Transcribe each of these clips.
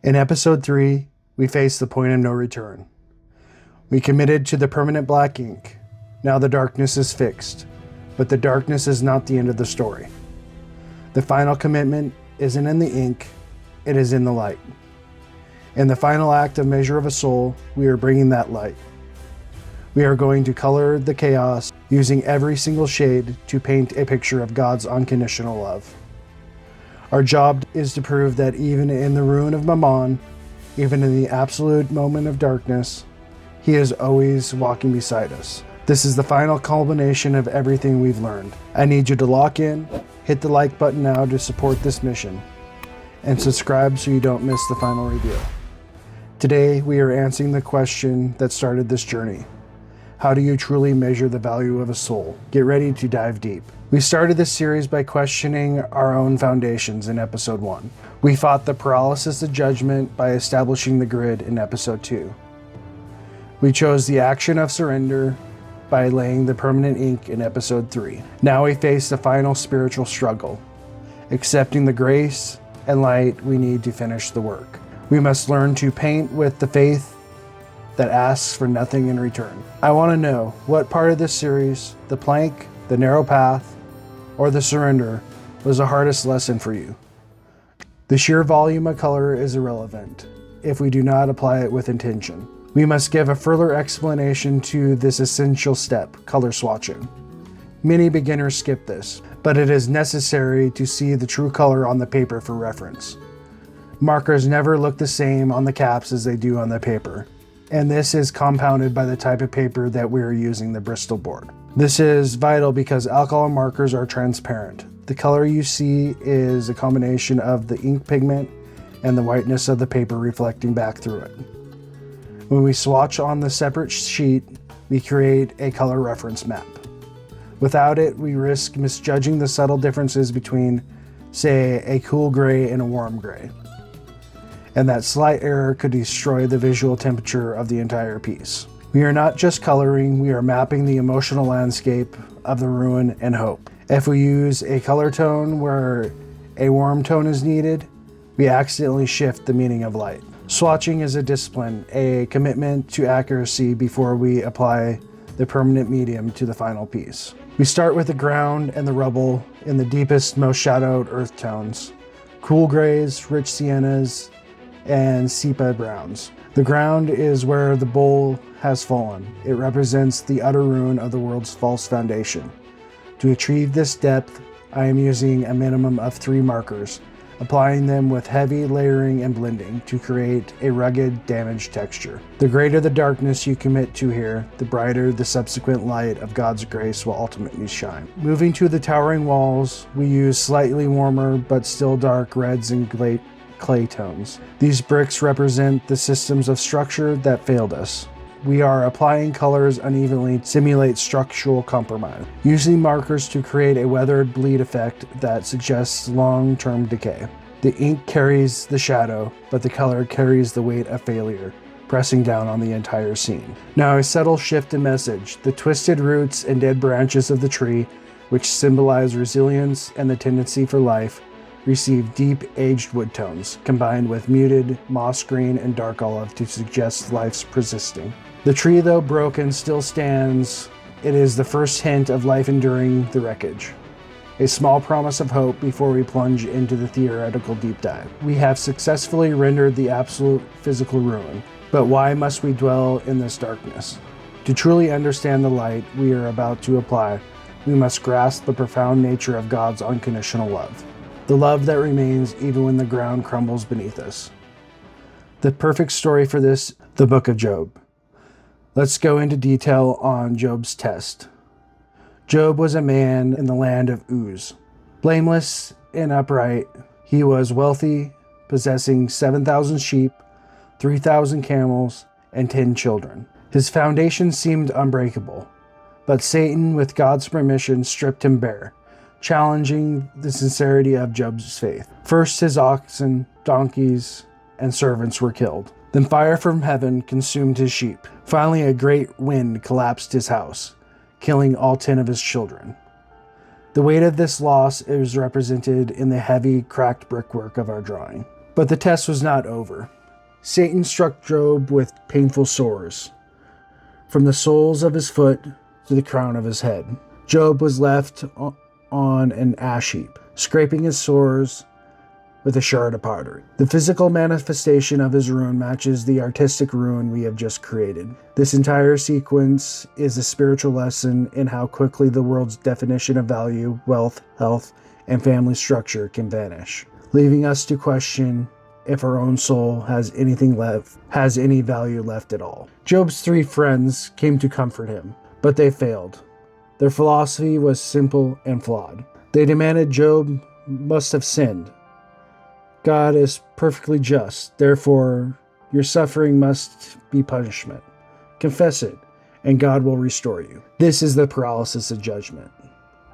In episode 3, we faced the point of no return. We committed to the permanent black ink. Now the darkness is fixed, but the darkness is not the end of the story. The final commitment isn't in the ink, it is in the light. In the final act of Measure of a Soul, we are bringing that light. We are going to color the chaos using every single shade to paint a picture of God's unconditional love. Our job is to prove that even in the ruin of Mammon, even in the absolute moment of darkness, He is always walking beside us. This is the final culmination of everything we've learned. I need you to lock in, hit the like button now to support this mission, and subscribe so you don't miss the final reveal. Today, we are answering the question that started this journey. How do you truly measure the value of a soul? Get ready to dive deep. We started this series by questioning our own foundations in episode 1. We fought the paralysis of judgment by establishing the grid in episode 2. We chose the action of surrender by laying the permanent ink in episode 3. Now we face the final spiritual struggle, accepting the grace and light we need to finish the work. We must learn to paint with the faith that asks for nothing in return. I want to know what part of this series, the plank, the narrow path, or the surrender, was the hardest lesson for you. The sheer volume of color is irrelevant if we do not apply it with intention. We must give a further explanation to this essential step, color swatching. Many beginners skip this, but it is necessary to see the true color on the paper for reference. Markers never look the same on the caps as they do on the paper, and this is compounded by the type of paper that we are using, the Bristol board. This is vital because alcohol markers are transparent. The color you see is a combination of the ink pigment and the whiteness of the paper reflecting back through it. When we swatch on the separate sheet, we create a color reference map. Without it, we risk misjudging the subtle differences between, say, a cool gray and a warm gray. And that slight error could destroy the visual temperature of the entire piece. We are not just coloring, we are mapping the emotional landscape of the ruin and hope. If we use a color tone where a warm tone is needed, we accidentally shift the meaning of light. Swatching is a discipline, a commitment to accuracy before we apply the permanent medium to the final piece. We start with the ground and the rubble in the deepest, most shadowed earth tones. Cool grays, rich siennas, and sepia browns. The ground is where the bowl has fallen. It represents the utter ruin of the world's false foundation. To achieve this depth, I am using a minimum of 3 markers, applying them with heavy layering and blending to create a rugged, damaged texture. The greater the darkness you commit to here, the brighter the subsequent light of God's grace will ultimately shine. Moving to the towering walls, we use slightly warmer but still dark reds and clay tones. These bricks represent the systems of structure that failed us. We are applying colors unevenly to simulate structural compromise, using markers to create a weathered bleed effect that suggests long-term decay. The ink carries the shadow, but the color carries the weight of failure, pressing down on the entire scene. Now a subtle shift in message. The twisted roots and dead branches of the tree, which symbolize resilience and the tendency for life, receive deep aged wood tones, combined with muted moss green and dark olive to suggest life's persisting. The tree, though broken, still stands. It is the first hint of life enduring the wreckage. A small promise of hope before we plunge into the theoretical deep dive. We have successfully rendered the absolute physical ruin, but why must we dwell in this darkness? To truly understand the light we are about to apply, we must grasp the profound nature of God's unconditional love. The love that remains even when the ground crumbles beneath us. The perfect story for this, the book of Job. Let's go into detail on Job's test. Job was a man in the land of Uz. Blameless and upright, he was wealthy, possessing 7,000 sheep, 3,000 camels, and 10 children. His foundation seemed unbreakable, but Satan, with God's permission, stripped him bare, challenging the sincerity of Job's faith. First, his oxen, donkeys, and servants were killed. Then fire from heaven consumed his sheep. Finally, a great wind collapsed his house, killing all 10 of his children. The weight of this loss is represented in the heavy, cracked brickwork of our drawing. But the test was not over. Satan struck Job with painful sores, from the soles of his foot to the crown of his head. Job was left on an ash heap, scraping his sores with a shard of pottery. The physical manifestation of his ruin matches the artistic ruin we have just created. This entire sequence is a spiritual lesson in how quickly the world's definition of value, wealth, health, and family structure can vanish, leaving us to question if our own soul has any value left at all. Job's 3 friends came to comfort him, but they failed. Their philosophy was simple and flawed. They demanded Job must have sinned. God is perfectly just, therefore your suffering must be punishment. Confess it, and God will restore you. This is the paralysis of judgment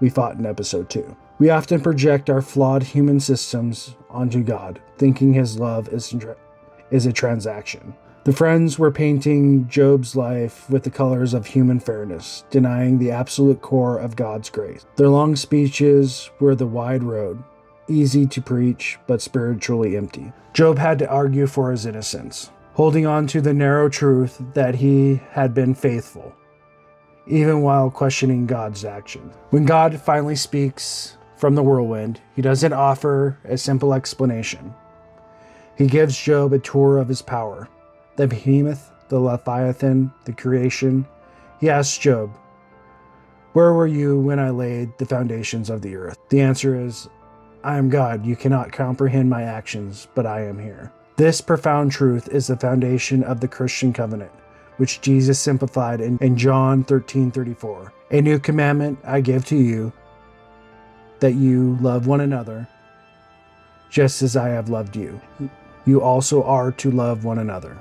we fought in episode 2. We often project our flawed human systems onto God, thinking his love is a transaction. The friends were painting Job's life with the colors of human fairness, denying the absolute core of God's grace. Their long speeches were the wide road, easy to preach, but spiritually empty. Job had to argue for his innocence, holding on to the narrow truth that he had been faithful, even while questioning God's actions. When God finally speaks from the whirlwind, he doesn't offer a simple explanation. He gives Job a tour of his power. The behemoth, the leviathan, the creation. He asks Job, "Where were you when I laid the foundations of the earth?" The answer is, "I am God. You cannot comprehend my actions, but I am here." This profound truth is the foundation of the Christian covenant, which Jesus simplified in John 13:34. "A new commandment I give to you, that you love one another, just as I have loved you. You also are to love one another."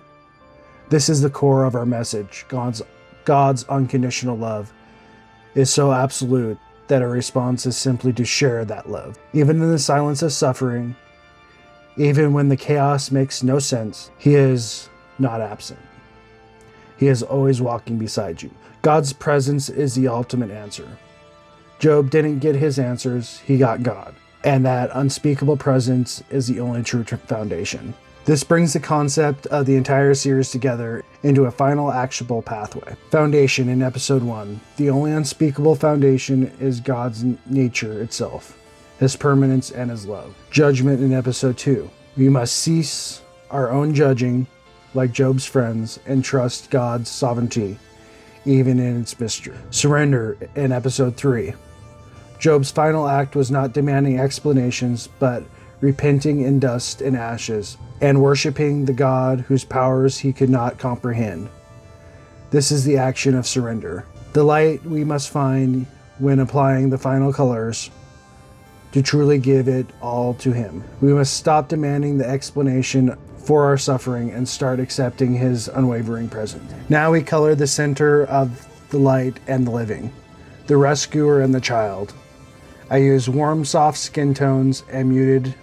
This is the core of our message. God's unconditional love is so absolute that our response is simply to share that love. Even in the silence of suffering, even when the chaos makes no sense, he is not absent. He is always walking beside you. God's presence is the ultimate answer. Job didn't get his answers, he got God. And that unspeakable presence is the only true foundation. This brings the concept of the entire series together into a final actionable pathway. Foundation in episode 1. The only unspeakable foundation is God's nature itself, his permanence and his love. Judgment in episode 2. We must cease our own judging, like Job's friends, and trust God's sovereignty, even in its mystery. Surrender in episode 3. Job's final act was not demanding explanations, but repenting in dust and ashes, and worshiping the God whose powers he could not comprehend. This is the action of surrender. The light we must find when applying the final colors to truly give it all to him. We must stop demanding the explanation for our suffering and start accepting his unwavering presence. Now we color the center of the light and the living, the rescuer and the child. I use warm, soft skin tones and muted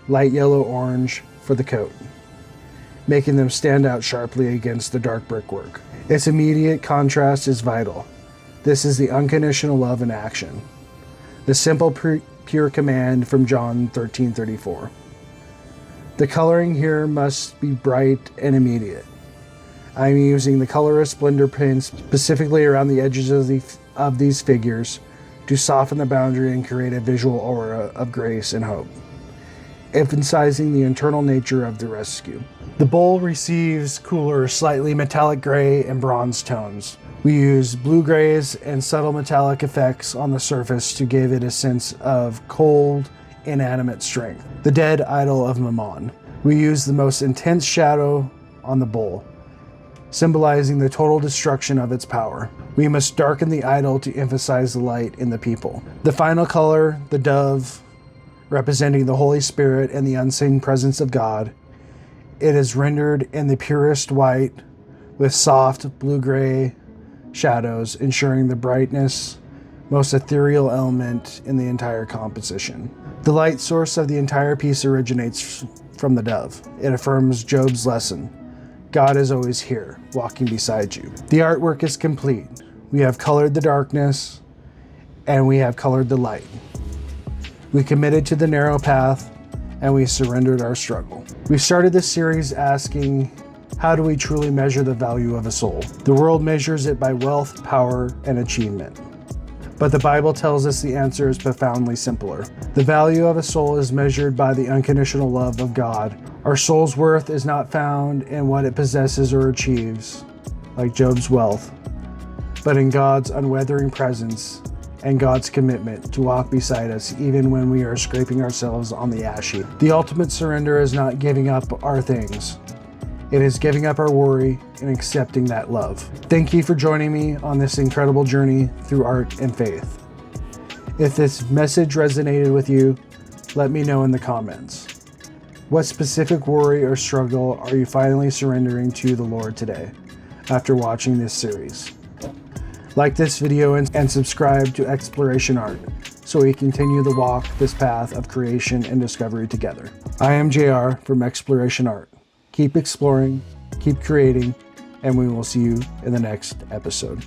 light yellow-orange for the coat, making them stand out sharply against the dark brickwork. Its immediate contrast is vital. This is the unconditional love in action. The simple, pure command from John 13:34. The coloring here must be bright and immediate. I'm using the colorist blender pen specifically around the edges of these figures to soften the boundary and create a visual aura of grace and hope, emphasizing the internal nature of the rescue. The bowl receives cooler, slightly metallic gray and bronze tones. We use blue grays and subtle metallic effects on the surface to give it a sense of cold, inanimate strength. The dead idol of Mammon. We use the most intense shadow on the bowl, symbolizing the total destruction of its power. We must darken the idol to emphasize the light in the people. The final color, the dove, representing the Holy Spirit and the unseen presence of God. It is rendered in the purest white with soft blue-gray shadows, ensuring the brightness, most ethereal element in the entire composition. The light source of the entire piece originates from the dove. It affirms Job's lesson. God is always here, walking beside you. The artwork is complete. We have colored the darkness, and we have colored the light. We committed to the narrow path and we surrendered our struggle. We started this series asking, how do we truly measure the value of a soul? The world measures it by wealth, power, and achievement. But the Bible tells us the answer is profoundly simpler. The value of a soul is measured by the unconditional love of God. Our soul's worth is not found in what it possesses or achieves, like Job's wealth, but in God's unwavering presence and God's commitment to walk beside us even when we are scraping ourselves on the ash heap. The ultimate surrender is not giving up our things. It is giving up our worry and accepting that love. Thank you for joining me on this incredible journey through art and faith. If this message resonated with you, let me know in the comments. What specific worry or struggle are you finally surrendering to the Lord today after watching this series? Like this video and subscribe to Exploration Art so we continue to walk this path of creation and discovery together. I am JR from Exploration Art. Keep exploring, keep creating, and we will see you in the next episode.